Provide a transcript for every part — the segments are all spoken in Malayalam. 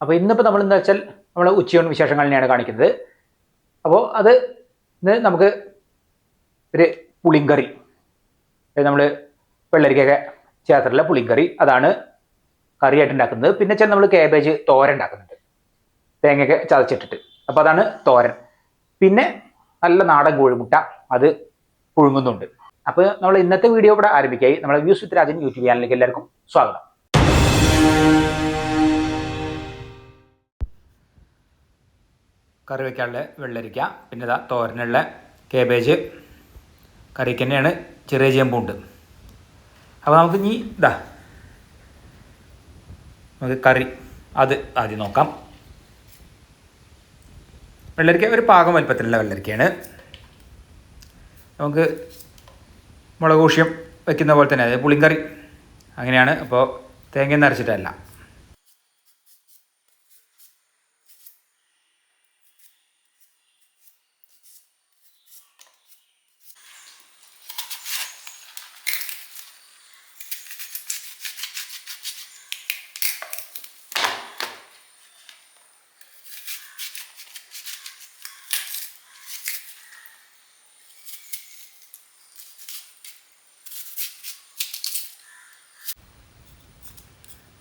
അപ്പോൾ ഇന്നിപ്പോൾ നമ്മൾ എന്താ വെച്ചാൽ നമ്മൾ ഉച്ചയൂണ് വിശേഷങ്ങൾ തന്നെയാണ് കാണിക്കുന്നത്. അപ്പോൾ അത് ഇന്ന് നമുക്ക് ഒരു പുളിങ്കറി, നമ്മൾ വെള്ളരിക്കൊക്കെ ചേർത്തിട്ടുള്ള പുളിങ്കറി, അതാണ് കറിയായിട്ട് ഉണ്ടാക്കുന്നത്. പിന്നെ വെച്ചാൽ നമ്മൾ കാബേജ് തോരൻ ഉണ്ടാക്കുന്നുണ്ട്, തേങ്ങയൊക്കെ ചതച്ചിട്ടിട്ട്. അപ്പോൾ അതാണ് തോരൻ. പിന്നെ നല്ല നാടൻ കോഴിമുട്ട, അത് പുഴുങ്ങുന്നുണ്ട്. അപ്പോൾ നമ്മൾ ഇന്നത്തെ വീഡിയോ ഇവിടെ ആരംഭിക്കായി. നമ്മുടെ വ്യൂസ് വിത്ത് രാജൻ യൂട്യൂബ് ചാനലിലേക്ക് എല്ലാവർക്കും സ്വാഗതം. കറി വയ്ക്കാനുള്ള വെള്ളരിക്ക, പിന്നെ ഇതാ തോരനുള്ള കേബേജ്, കറിക്ക് തന്നെയാണ് ചെറിയ ചേമ്പുണ്ട്. അപ്പോൾ നമുക്ക് ഇനി ഇതാ നമുക്ക് കറി അത് ആദ്യം നോക്കാം. വെള്ളരിക്ക ഒരു പാകം വലുപ്പത്തിലുള്ള വെള്ളരിക്കയാണ്. നമുക്ക് മുളക് കൂഷ്യം വയ്ക്കുന്ന പോലെ തന്നെ, അതായത് പുളിങ്കറി അങ്ങനെയാണ്. അപ്പോൾ തേങ്ങ അരച്ചിട്ടല്ല.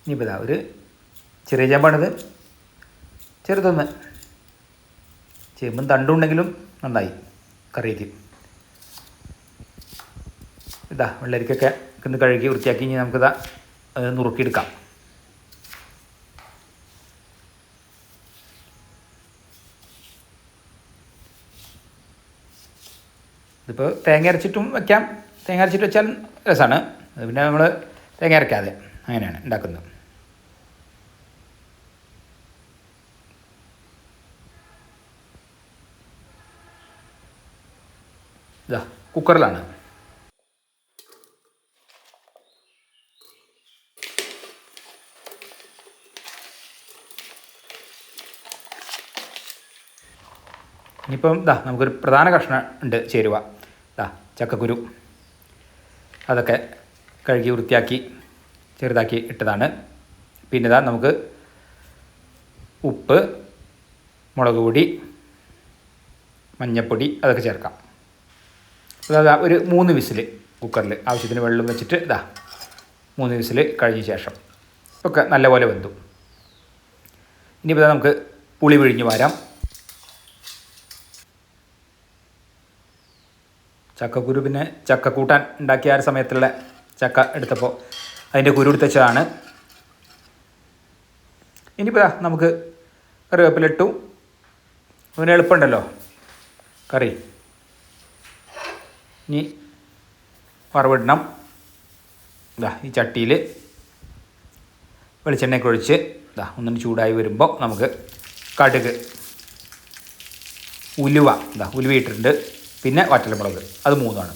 ഇനിയിപ്പോൾ ഇതാ ഒരു ചെറിയ ചേമ്പാണിത്, ചെറുതൊന്ന്. ചേമ്പും തണ്ടുണ്ടെങ്കിലും നന്നായി കറിക്ക്. ഇതാ വെള്ളരിക്കൊക്കെ ഒന്ന് കഴുകി വൃത്തിയാക്കി ഇനി നമുക്കിതാ അത് നുറുക്കിയെടുക്കാം. ഇതിപ്പോൾ തേങ്ങ അരച്ചിട്ടും വയ്ക്കാം, തേങ്ങ അരച്ചിട്ട് വെച്ചാൽ രസമാണ്. അത് പിന്നെ നമ്മൾ തേങ്ങ അരയ്ക്കാതെ അങ്ങനെയാണ് ഉണ്ടാക്കുന്നത്. ഇതാ കുക്കറിലാണ്. ഇനിയിപ്പം ഇതാ നമുക്കൊരു പ്രധാന കഷ്ണം ഉണ്ട് ചേരുവ. ഇതാ ചക്കക്കുരു, അതൊക്കെ കഴുകി വൃത്തിയാക്കി ചെറുതാക്കി ഇട്ടതാണ്. പിന്നെ ഇതാ നമുക്ക് ഉപ്പ്, മുളക് പൊടി, മഞ്ഞൾപ്പൊടി അതൊക്കെ ചേർക്കാം. അതാ ഒരു 3 വിസിൽ കുക്കറിൽ ആവശ്യത്തിന് വെള്ളം വെച്ചിട്ട് ഇതാ 3 വിസിൽ കഴിഞ്ഞ ശേഷം ഒക്കെ നല്ലപോലെ വെന്തു. ഇനിയിപ്പോൾ ഇതാ നമുക്ക് പുളി പിഴിഞ്ഞ് വാരാം. ചക്കക്കുരു പിന്നെ ചക്ക കൂട്ടാൻ ഉണ്ടാക്കിയ ആ സമയത്തുള്ള ചക്ക എടുത്തപ്പോൾ അതിൻ്റെ കുരു എടുത്ത് വെച്ചതാണ്. ഇനിയിപ്പോൾ നമുക്ക് കറിവേപ്പിലിട്ടു. അതിന് എളുപ്പമുണ്ടല്ലോ കറി. ഇനി വറവിടണം. ഇതാ ഈ ചട്ടിയിൽ വെളിച്ചെണ്ണയൊക്കെ ഒഴിച്ച് ഇതാ ഒന്നും ചൂടായി വരുമ്പോൾ നമുക്ക് കടുക്, ഉലുവ, ഇതാ ഉലുവ ഇട്ടിട്ടുണ്ട്. പിന്നെ വറ്റൽമുളക്, അത് 3ആണ്.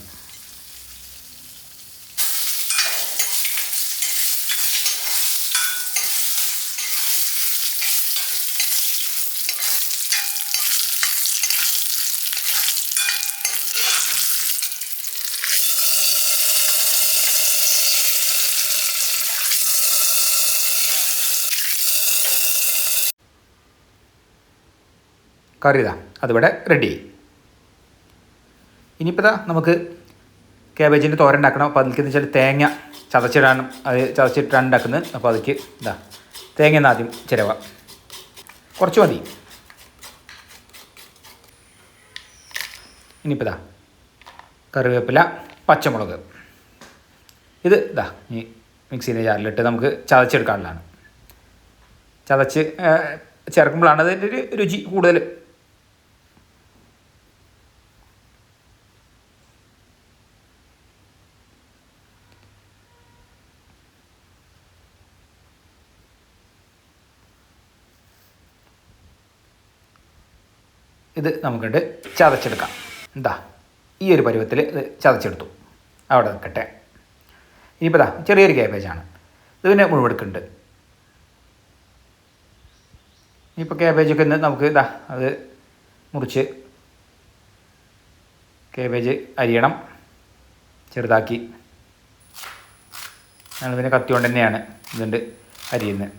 കറി ഇതാ അതിവിടെ റെഡി. ഇനിയിപ്പോൾ ഇതാ നമുക്ക് കാബേജിൻ്റെ തോരൻ ഉണ്ടാക്കണം. അപ്പോൾ അതിലേക്ക് വെച്ചാൽ തേങ്ങ ചതച്ചിടാനും, അത് ചതച്ചിട്ടാണ് ഉണ്ടാക്കുന്നത്. അപ്പോൾ അതിലേക്ക് ഇതാ തേങ്ങ ആദ്യം ചിരവ, കുറച്ച് മതി. ഇനിയിപ്പോൾ ഇതാ കറിവേപ്പില, പച്ചമുളക്, ഇത് ഇതാ ഈ മിക്സിയിലെ ജാറിലിട്ട് നമുക്ക് ചതച്ചെടുക്കാനുള്ളതാണ്. ചതച്ച് ചേർക്കുമ്പോഴാണ് അതിൻ്റെ ഒരു രുചി കൂടുതൽ. ഇത് നമുക്കിട്ട് ചതച്ചെടുക്കാം. എന്താ ഈ ഒരു പരുവത്തിൽ ഇത് ചതച്ചെടുത്തു, അവിടെ നിൽക്കട്ടെ. ഇനിയിപ്പോൾ ഇതാ ചെറിയൊരു കാബേജാണ്, ഇത് പിന്നെ മുഴുവെടുക്കുന്നുണ്ട്. ഇനിയിപ്പോൾ കാബേജൊക്കെ ഇന്ന് നമുക്ക് ഇതാ അത് മുറിച്ച് കാബേജ് അരിയണം ചെറുതാക്കി. ഞങ്ങൾ പിന്നെ കത്തി കൊണ്ട് തന്നെയാണ് ഇതുണ്ട് അരിയുന്നത്.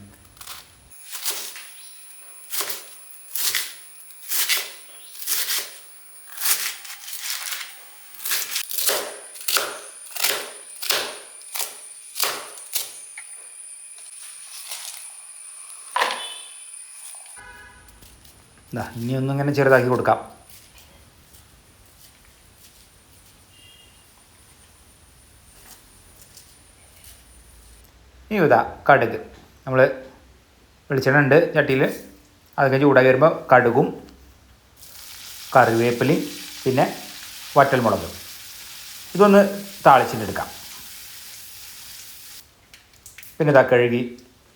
ഇതാ ഇനി ഒന്നിങ്ങനെ ചെറുതാക്കി കൊടുക്കാം. ഇനി ഇതാ കടുക്, നമ്മൾ വെളിച്ചെണ്ണ ഉണ്ട് ചട്ടിയിൽ, അതൊക്കെ ചൂടാക്കി വരുമ്പോൾ കടുകും കറിവേപ്പിലയും പിന്നെ വറ്റൽമുളക് ഇതൊന്ന് താളിച്ചിട്ടെടുക്കാം. പിന്നെ ഇതാ കഴുകി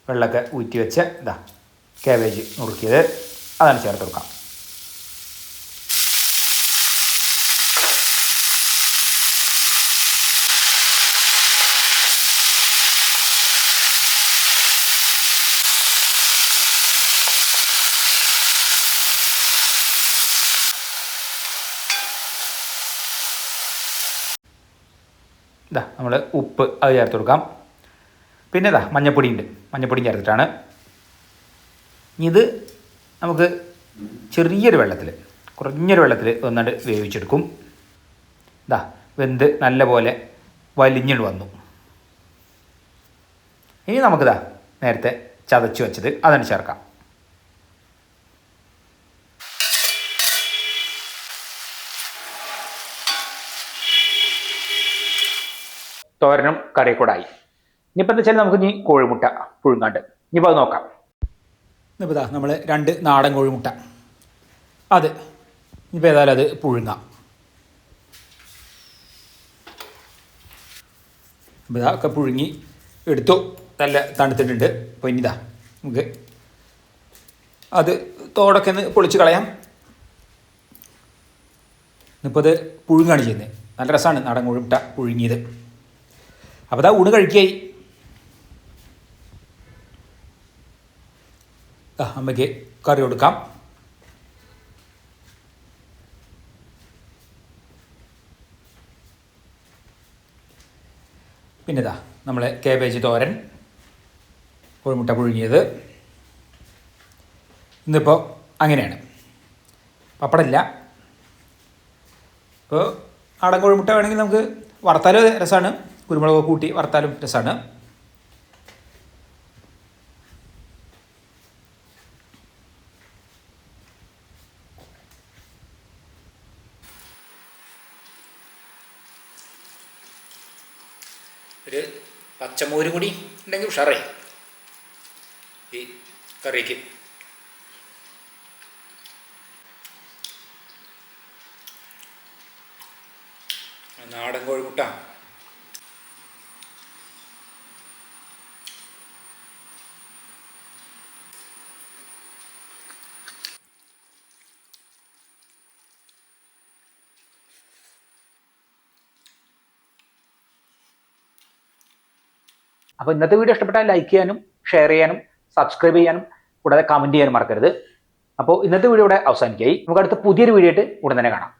വെള്ളമൊക്കെ ഊറ്റി വെച്ച ഇതാ കാബേജ് നുറുക്കിയത് അതാണ് ചേർത്ത് കൊടുക്കാം. ഇതാ നമ്മൾ ഉപ്പ് അത് ചേർത്ത് കൊടുക്കാം. പിന്നെ ഇതാ മഞ്ഞപ്പൊടി ഉണ്ട്, മഞ്ഞപ്പൊടിയും ചേർത്തിട്ടാണ്. ഇത് നമുക്ക് ചെറിയൊരു വെള്ളത്തിൽ, കുറഞ്ഞൊരു വെള്ളത്തിൽ ഒന്നാണ്ട് വേവിച്ചെടുക്കും. ഇതാ വെന്ത് നല്ല പോലെ വലിഞ്ഞിട്ട് വന്നു. ഇനി നമുക്കിതാ നേരത്തെ ചതച്ച് വെച്ചത് അതാണ് ചേർക്കാം. തോരനും കറിയും കൂടെ ആയി. ഇനിയിപ്പോൾ എന്താ വെച്ചാൽ നമുക്ക് ഇനി കോഴിമുട്ട പുഴുങ്ങാണ്ട് ഇനിയിപ്പോൾ അത് നോക്കാം. ഇനിയിപ്പോൾ ഇതാ നമ്മൾ 2 നാടൻ കോഴിമുട്ട, അത് ഇനിയിപ്പോൾ ഏതായാലും അത് പുഴുങ്ങാം. അപ്പോൾ ഇതാ ഒക്കെ പുഴുങ്ങി എടുത്തു, നല്ല തണുത്തിട്ടുണ്ട്. അപ്പോൾ ഇനി ഇതാ നമുക്ക് അത് തോടൊക്കെ ഒന്ന് പൊളിച്ച് കളയാം. ഇന്നിപ്പോൾ അത് പുഴുങ്ങാണ് ചെയ്യുന്നത്. നല്ല രസമാണ് നാടൻ കോഴിമുട്ട പുഴുങ്ങിയത്. അപ്പോൾ ഇതാ ഊണ് കഴിക്കായി. അമ്മയ്ക്ക് കറി കൊടുക്കാം. പിന്നെ ഇതാ നമ്മൾ കാബേജ് തോരൻ, കോഴിമുട്ട പുഴുങ്ങിയത്. ഇന്നിപ്പോൾ അങ്ങനെയാണ്, പപ്പടമില്ല. ഇപ്പോൾ നാടൻ കോഴിമുട്ട വേണമെങ്കിൽ നമുക്ക് വറുത്താലും രസമാണ്, കുരുമുളക് കൂട്ടി വറുത്താലും രസമാണ്. ഒരു പച്ചമോര് കൂടി ഉണ്ടെങ്കിൽ ഉഷാറേ ഈ കറിക്ക്. നാടൻ കോഴിമുട്ട അപ്പോൾ ഇന്നത്തെ വീഡിയോ ഇഷ്ടപ്പെട്ടാൽ ലൈക്ക് ചെയ്യാനും ഷെയർ ചെയ്യാനും സബ്സ്ക്രൈബ് ചെയ്യാനും കൂടാതെ കമൻറ്റ് ചെയ്യാനും മറക്കരുത്. അപ്പോൾ ഇന്നത്തെ വീഡിയോ ഇവിടെ അവസാനിക്കായി. നമുക്ക് അടുത്ത പുതിയൊരു വീഡിയോ ആയിട്ട് ഉടൻ തന്നെ കാണാം.